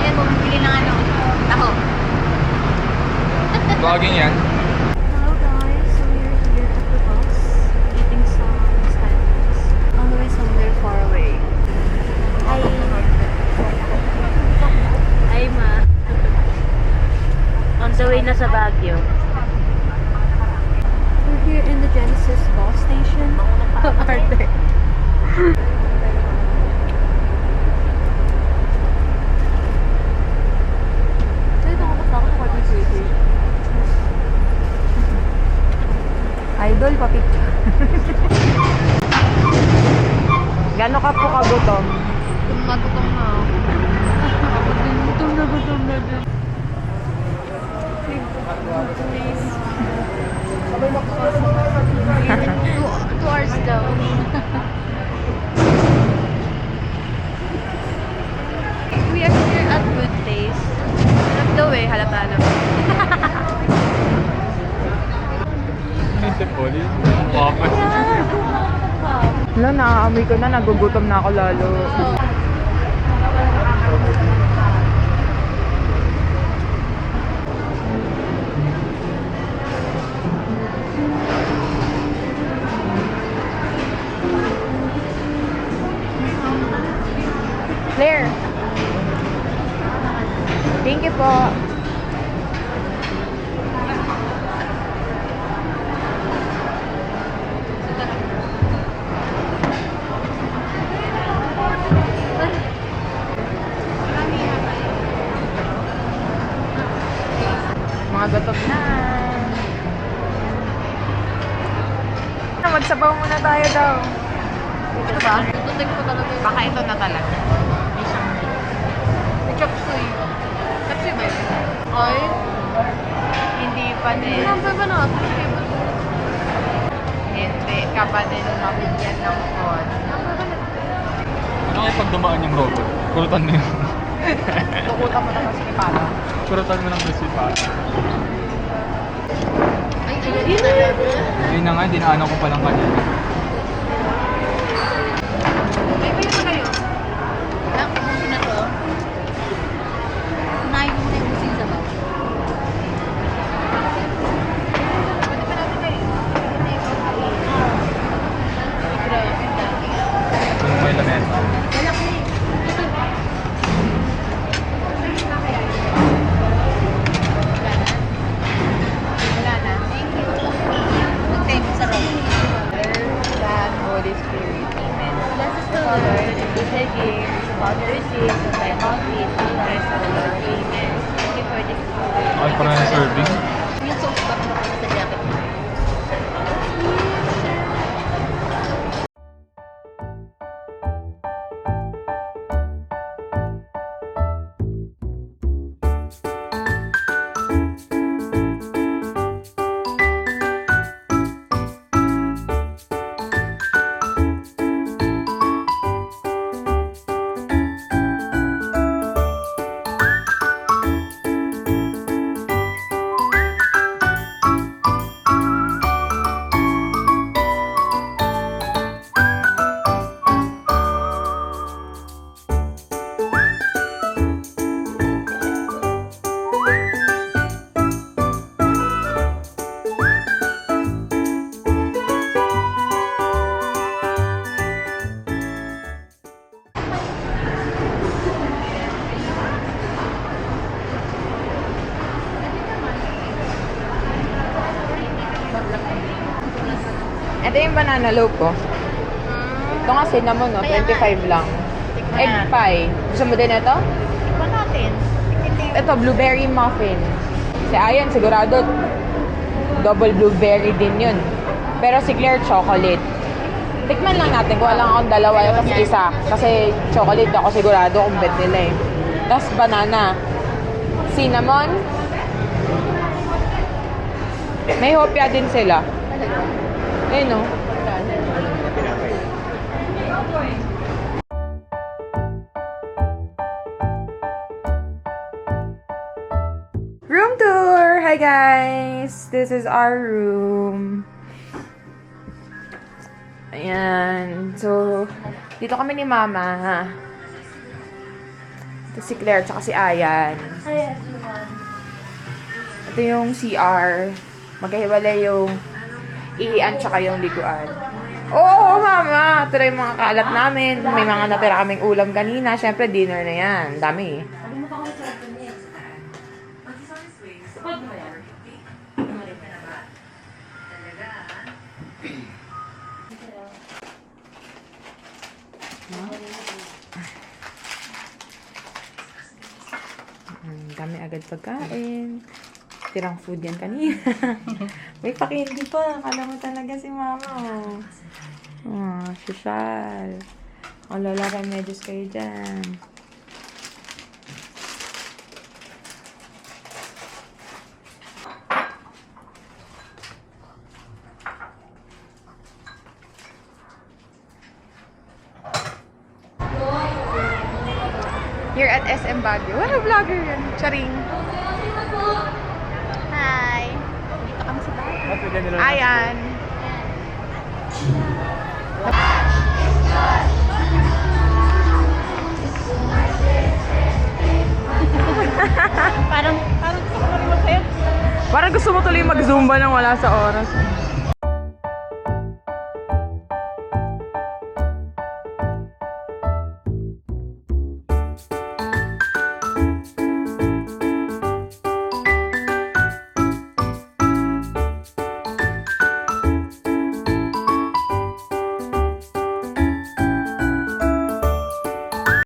Ayan, bumibili ng ano, taho. Vlogging yan. Hello guys, so we're here at the bus, eating some snacks on the way somewhere far away. Hi! Hi ma! On the way na sa Baguio. We're here in the Genesis bus station. Arte. Idol, papicture. Gano'n ka po kagutom? Gutom na ako. Gutom na din. Two hours daw. We are here at Good Place. Halap daw eh, halata na. Ito po, wakas. Wala, nakaamoy ko na. Nagugutom na ako lalo. Claire. Thank you po. Mga gutom na. Magsabaw muna tayo daw. Ito ba? Tututig ko talaga. Baka ito na talaga. May chop suey. Chop suey ba yun? Ay? Hindi pa din. Number ba natin? Hindi ka pa din mabigyan ng phone. Number ba natin? Ano kaya pag dumaan yung robot? Kurutan mo yun. Tukutan mo na kasi ni Papa. Kurutan mo ng resipa. Ay, talaga. Ayun na nga, dinaanan ko palang kanina. Ay, kayo pa kayo? Ang busi na to. Unahin mo na yung busing sa bawah. Pwede pa natin kayo. Grabe. Yung may lamesa. Malaki. Wala na. Thank you. Thank you sa roll. God, Holy Spirit. Amen. Bless us the Lord. This is a gift. About to receive from thy mouth is the Christ of the Lord. Amen. Thank you for this food. Ay, parang yung serving. Yung sauce pa naman sa jacket mo. Ito yung banana loaf ko. Ito nga cinnamon, no? 25 lang. Egg pie. Gusto mo din ito? Tikman natin. Ito, blueberry muffin. Si Ayan, sigurado double blueberry din yun. Pero si Claire, chocolate. Tikman lang natin. Kuha lang akong dalawa tapos isa. Kasi chocolate ako sigurado kung bet nila eh. Tapos banana. Cinnamon. May hopya din sila. Ayun no. Room tour! Hi guys! This is our room. Ayan. So, dito kami ni Mama. Ito si Claire, tsaka si Ayan. Hi everyone. Ito yung CR. Magkahiwalay yung ihian tsaka yung liguan. Oo, Mama! Ito na yung mga kalat namin. May mga natira kaming ulam kanina. Siyempre, dinner na yan. Dami. Dami agad pagkain. Tirang food yan kanina. May pakindi pa. Kala mo talaga si Mama. Social. Lala remedios kayo dyan. Here at SM Baguio. What a vlogger yun. Charing. Hi. Dito kami sa bahay. Ayan. Parang gusto ko rin magsayo. Parang gusto mo tuloy mag-zumba nang wala sa oras.